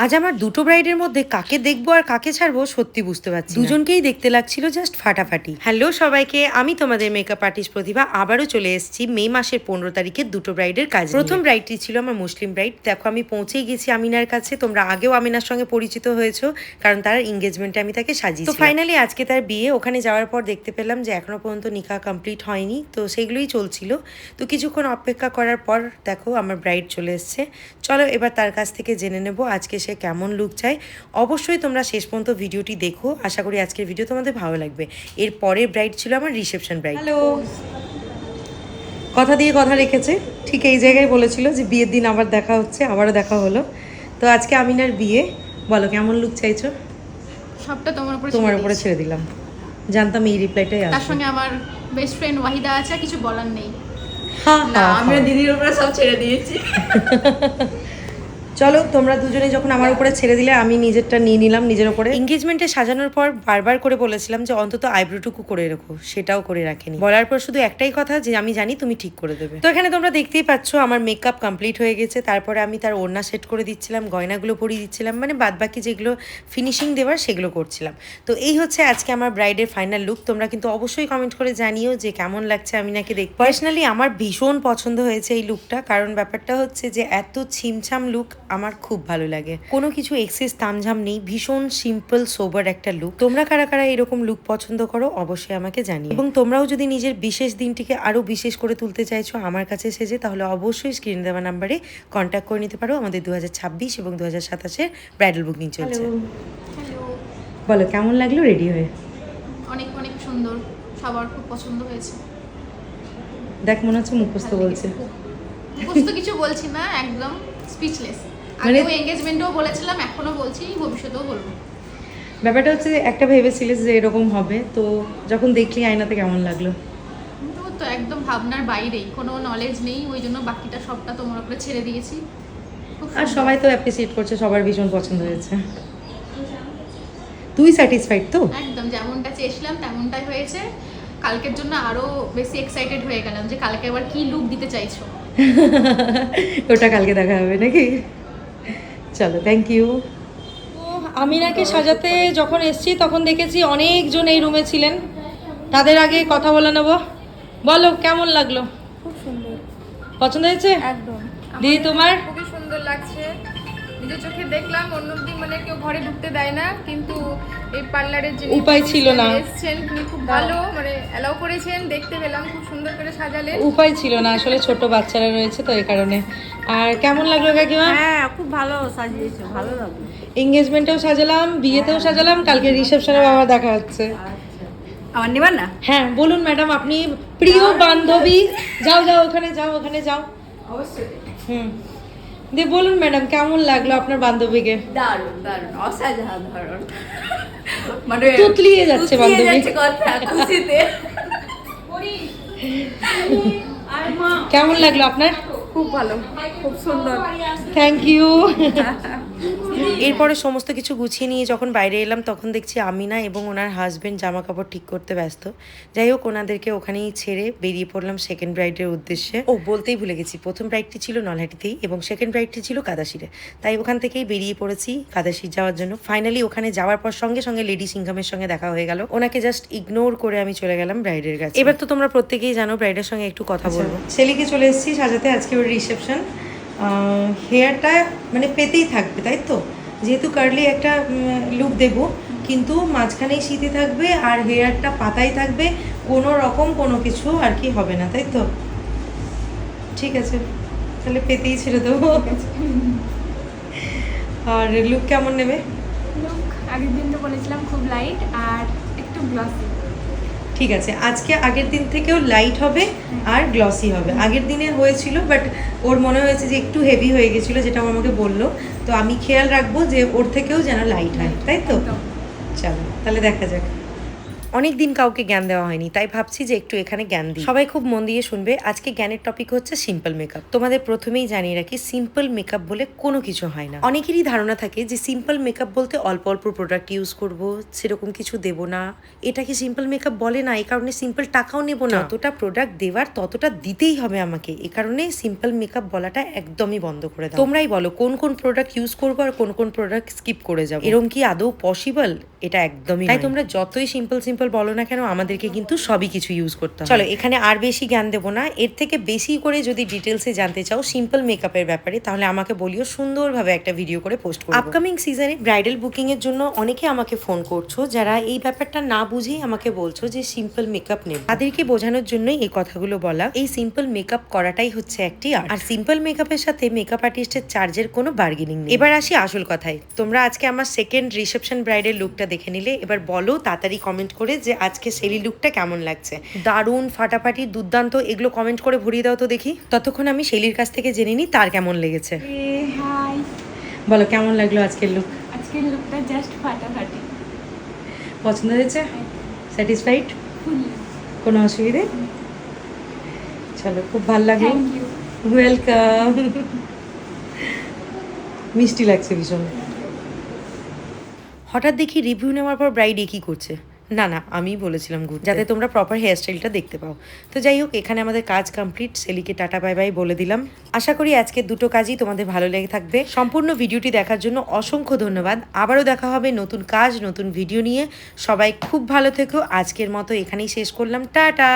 আজ আমার দুটো ব্রাইডের মধ্যে কাকে দেখবো আর কাকে ছাড়বো সত্যি বুঝতে পারছি না। দুজনকেই দেখতে লাগছিল জাস্ট ফাটাফাটি। হ্যালো সবাইকে, আমি তোমাদের মেকআপ আর্টিস্ট প্রতিভা আবারও চলে এসেছি মে মাসের 15 তারিখে দুটো ব্রাইডের কাজ। প্রথম ব্রাইডটি ছিল আমার মুসলিম ব্রাইড। দেখো আমি পৌঁছেই গেছি আমিনার কাছে। তোমরা আগেও আমিনার সঙ্গে পরিচিত হয়েছো, কারণ তার এঙ্গেজমেন্টে আমি তাকে সাজিয়েছি। তো ফাইনালি আজকে তার বিয়ে। ওখানে যাওয়ার পর দেখতে পেলাম যে এখনো পর্যন্ত নিকাহ কমপ্লিট হয়নি, তো সেগুলোই চলছিল। তো কিছুক্ষণ অপেক্ষা করার পর দেখো আমার ব্রাইড চলে এসছে। চলো এবার তার কাছ থেকে জেনে নেবো আজকে সে কেমন লুক চাই। অবশ্যই তোমরা শেষ পর্যন্ত ভিডিওটি দেখো, আশা করি আজকের ভিডিও তোমাদের ভালো লাগবে। এর পরের ব্রাইড ছিল আমার রিসেপশন ব্রাইড। হ্যালো, কথা দিয়ে কথা রেখেছে, ঠিক এই জায়গায় বলেছিল যে বিয়ের দিন আবার দেখা হচ্ছে, আবারও দেখা হলো। তো আজকে আমিনার বিয়ে, বলো কেমন লুক চাইছো? সবটা তোমার উপরে ছেড়ে দিলাম, জানতাম এই রিপ্লাইটাই আসবে। তার সঙ্গে আমার বেস্ট ফ্রেন্ড ওয়াহিদা আছে, কিছু বলার নেই। না, আমরা দিদির উপরে সব ছেড়ে দিয়েছি। চলো তোমরা দুজনে যখন আমার উপরে ছেড়ে দিলে, আমি নিজেরটা নিয়ে নিলাম নিজের উপরে। এঙ্গেজমেন্টে সাজানোর পর বারবার করে বলেছিলাম যে অন্তত আইব্রোটুকু করে রাখো, সেটাও করে রাখেনি। বলার পর শুধু একটাই কথা যে আমি জানি তুমি ঠিক করে দেবে। তো এখানে তোমরা দেখতেই পাচ্ছ আমার মেকআপ কমপ্লিট হয়ে গেছে। তারপরে আমি তার ওড়না সেট করে দিচ্ছিলাম, গয়নাগুলো পরিয়ে দিচ্ছিলাম, মানে বাদ বাকি যেগুলো ফিনিশিং দেওয়ার সেগুলো করছিলাম। তো এই হচ্ছে আজকে আমার ব্রাইডের ফাইনাল লুক। তোমরা কিন্তু অবশ্যই কমেন্ট করে জানিও যে কেমন লাগছে আমিনাকে দেখতে। পার্সোনালি আমার ভীষণ পছন্দ হয়েছে এই লুকটা, কারণ ব্যাপারটা হচ্ছে যে এত ছিমছাম লুক আমার খুব ভালো লাগে। কোনো কিছু এক্সেস তামঝাম নেই, ভীষণ সিম্পল সোবার একটা লুক। তোমরা কারা কারা এরকম লুক পছন্দ করো অবশ্যই আমাকে জানিও। এবং তোমরাও যদি নিজের বিশেষ দিনটিকে আরো বিশেষ করে তুলতে চাইছো আমার কাছে সেজে, তাহলে অবশ্যই স্ক্রিনে দেওয়া নাম্বারে কন্ট্যাক্ট করে নিতে পারো। আমাদের 2026 এবং 2027-এর ব্রাইডাল বুকিং চলছে। হ্যালো, বলো কেমন লাগলো রেডি হয়ে? অনেক অনেক সুন্দর, সবার খুব পছন্দ হয়েছে। দেখ মনে হচ্ছে মুখস্থ বলছে। মুখস্থ কিছু বলছি না, একদম স্পিচলেস। আগেও এঙ্গেজমেন্টেও বলেছিলাম, এখনো বলছি, ভবিষ্যতেও বলবো। ব্যাপারটা হচ্ছে একটা ভেবেছিলিস যে এরকম হবে, তো যখন দেখলি আয়নাতে কেমন লাগলো? তো একদম ভাবনার বাইরেই, কোনো নলেজ নেই, ওই জন্য বাকিটা সবটা তোমার উপরে ছেড়ে দিয়েছি। আর সবাই তো অ্যাপ্রিসিয়েট করছে, সবার ভীষণ পছন্দ হয়েছে। তুই স্যাটিসফাইড তো? একদম যেমনটা চেয়েছিলাম তেমনটাই হয়েছে। কালকের জন্য আরো বেশি এক্সাইটেড হয়ে গেলাম যে কালকে আবার কি লুক দিতে চাইছো। ওটা কালকে দেখা হবে নাকি? চলো, থ্যাংক ইউ। আমিনাকে সাজাতে যখন এসছি তখন দেখেছি অনেকজন এই রুমে ছিলেন। তাদের আগে কথা বলে নেব। বলো কেমন লাগলো? খুব সুন্দর, পছন্দ হয়েছে? একদম। দিদি তোমার? খুবই সুন্দর লাগছে, নিজের চোখে দেখলাম। অন্যদিন মানে কেউ ঘরে ঢুকতে দেয় না, কিন্তু এই পার্লারের যে উপায় ছিল না, এসেছেন তিনি খুব ভালো মানে অ্যালাউ করেছেন, দেখতে পেলাম খুব সুন্দর করে সাজালেন। উপায় ছিল না, আসলে ছোট বাচ্চারা রয়েছে তো এই কারণে। আর কেমন লাগলো কাকিমা? হ্যাঁ, খুব ভালো সাজিয়েছো, ভালো লাগলো। এঙ্গেজমেন্টেও সাজালাম, বিয়েতেও সাজালাম, কালকে রিসেপশনেও আবার দেখা হচ্ছে। আমার নিবার না? হ্যাঁ বলুন ম্যাডাম, আপনি প্রিয় বান্ধবী। যাও যাও ওখানে যাও, ওখানে যাও। অবশ্যই। দিয়ে বলুন ম্যাডাম কেমন লাগলো আপনার বান্ধবীকে? দারুণ দারুণ, অসাধারণ, মানে তুতলিয়ে যাচ্ছে বান্ধবী। কথা খুশিতে। কেমন লাগলো আপনার? খুব ভালো, খুব সুন্দর। Thank you. এরপরে সমস্ত কিছু গুছিয়ে নিয়ে যখন বাইরে এলাম তখন দেখছি আমিনা এবং ওনার হাজবেন্ড জামা কাপড় ঠিক করতে ব্যস্ত। যাই হোক, ওনাদেরকে ওখানেই ছেড়ে বেরিয়ে পড়লাম সেকেন্ড ব্রাইডের উদ্দেশ্যে। ও বলতেই ভুলে গেছি, প্রথম ব্রাইডটি ছিল নলহাটিতেই এবং সেকেন্ড ব্রাইডটি ছিল কাদাসিরে। তাই ওখান থেকেই বেরিয়ে পড়েছি কাদাসির যাওয়ার জন্য। ফাইনালি ওখানে যাওয়ার পর সঙ্গে সঙ্গে লেডি সিংহামের সঙ্গে দেখা হয়ে গেল। ওনাকে জাস্ট ইগনোর করে আমি চলে গেলাম ব্রাইডের কাছে। এবার তো তোমরা প্রত্যেকেই জানো, ব্রাইডের সঙ্গে একটু কথা বলবো। ছেলেকে চলে এসেছি সাজাতে, আজকে ওর রিসেপশন। হেয়ারটা মানে পেতেই থাকবে তাই তো, যেহেতু কার্লি একটা লুক দেব, কিন্তু মাঝখানেই শীতে থাকবে আর হেয়ারটা পাতাই থাকবে, কোনো রকম কোনো কিছু আর কি হবে না, তাই তো? ঠিক আছে, তাহলে পেতেই ছেড়ে দেবো। আর লুক কেমন নেবে? লুক আগের দিন তো বলেছিলাম খুব লাইট আর একটু গ্লসি। ঠিক আছে, আজকে আগের দিন থেকেও লাইট হবে আর গ্লসি হবে। আগের দিনে হয়েছিল বাট ওর মনে হয়েছে যে একটু হেভি হয়ে গেছিলো, যেটা ও আমাকে বললো। তো আমি খেয়াল রাখবো যে ওর থেকেও যেন লাইট হয়, তাই তো? চলো তাহলে দেখা যাক। অনেকদিন কাউকে জ্ঞান দেওয়া হয়নি, তাই ভাবছি যে একটু এখানে জ্ঞান দিই। সবাই খুব মন দিয়ে শুনবে। আজকে জ্ঞানের টপিক হচ্ছে সিম্পল মেকআপ। তোমাদের প্রথমেই জানিয়ে রাখি, সিম্পল মেকআপ বলে কোনো কিছু হয় না। অনেকেরই ধারণা থাকে যে সিম্পল মেকআপ বলতে অল্প অল্প প্রোডাক্ট ইউজ করব, সেরকম কিছু দেব না। এটাকে সিম্পল মেকআপ বলে না, এই কারণে সিম্পল টাকাও নেব না। যতটা প্রোডাক্ট দেওয়ার ততটা দিতেই হবে আমাকে, এ কারণে সিম্পল মেকআপ বলাটা একদমই বন্ধ করে দাও। তোমরাই বলো কোন কোন প্রোডাক্ট ইউজ করবো আর কোন কোন প্রোডাক্ট স্কিপ করে যাবো। এরকম কি আদৌ পসিবল? এটা একদমই তাই। তোমরা যতই সিম্পল সিম্পল বলো না কেন, আমাদেরকে কিন্তু সবই কিছু ইউজ করতে হবে। চলো, এখানে আর বেশি জ্ঞান দেবো না। এর থেকে বেশি করে যদি ডিটেলসে জানতে চাও সিম্পল মেকআপের ব্যাপারে, তাহলে আমাকে বলিও, সুন্দরভাবে একটা ভিডিও করে পোস্ট করব। আপকামিং সিজনে ব্রাইডাল বুকিং এর জন্য অনেকে আমাকে ফোন করছো, যারা এই ব্যাপারটা না বুঝেই আমাকে বলছো যে সিম্পল মেকআপ নেব। তাদেরকে বোঝানোর জন্যই এই কথাগুলো বলা। এই সিম্পল মেকআপ করাটাই হচ্ছে একটি আর্ট, আর সিম্পল মেকআপের সাথে মেকআপ আর্টিস্টের চার্জের কোনো বার্গেনিং নেই। এবার আসি আসল কথায়। তোমরা আজকে আমার সেকেন্ড রিসেপশন ব্রাইডের লুকটা দেখে নিলে, এবার বলো তাড়াতাড়ি কমেন্ট করে যে আজকে সেলি লুকটা কেমন লাগছে। দারুণ, ফাটাফাটি, দুর্দান্ত, এগুলো কমেন্ট করে ভরিয়ে দাও তো দেখি। ততক্ষণ আমি শেলির কাছ থেকে জেনে নিই তার কেমন লেগেছে। হাই, বলো কেমন লাগলো আজকের লুক? আজকের লুকটা জাস্ট ফাটাফাটি। পছন্দ হয়েছে? স্যাটিসফাইড? কোনো অসুবিধে? চলো, খুব ভালো লাগলো। Thank you. ওয়েলকাম। মিষ্টি লাগছে ভীষণ। হঠাৎ দেখি রিভিউ নেওয়ার পর ব্রাইড কি করছে। না না, আমি বলেছিলাম ঘুরতে, যাতে তোমরা প্রপার হেয়ারস্টাইলটা দেখতে পাও। তো যাই হোক, এখানে আমাদের কাজ কমপ্লিট। সেলিকে টাটা বাই বাই বলে দিলাম। আশা করি আজকের দুটো কাজই তোমাদের ভালো লেগে থাকবে। সম্পূর্ণ ভিডিওটি দেখার জন্য অসংখ্য ধন্যবাদ। আবারও দেখা হবে নতুন কাজ, নতুন ভিডিও নিয়ে। সবাই খুব ভালো থেকো। আজকের মতো এখানেই শেষ করলাম। টাটা।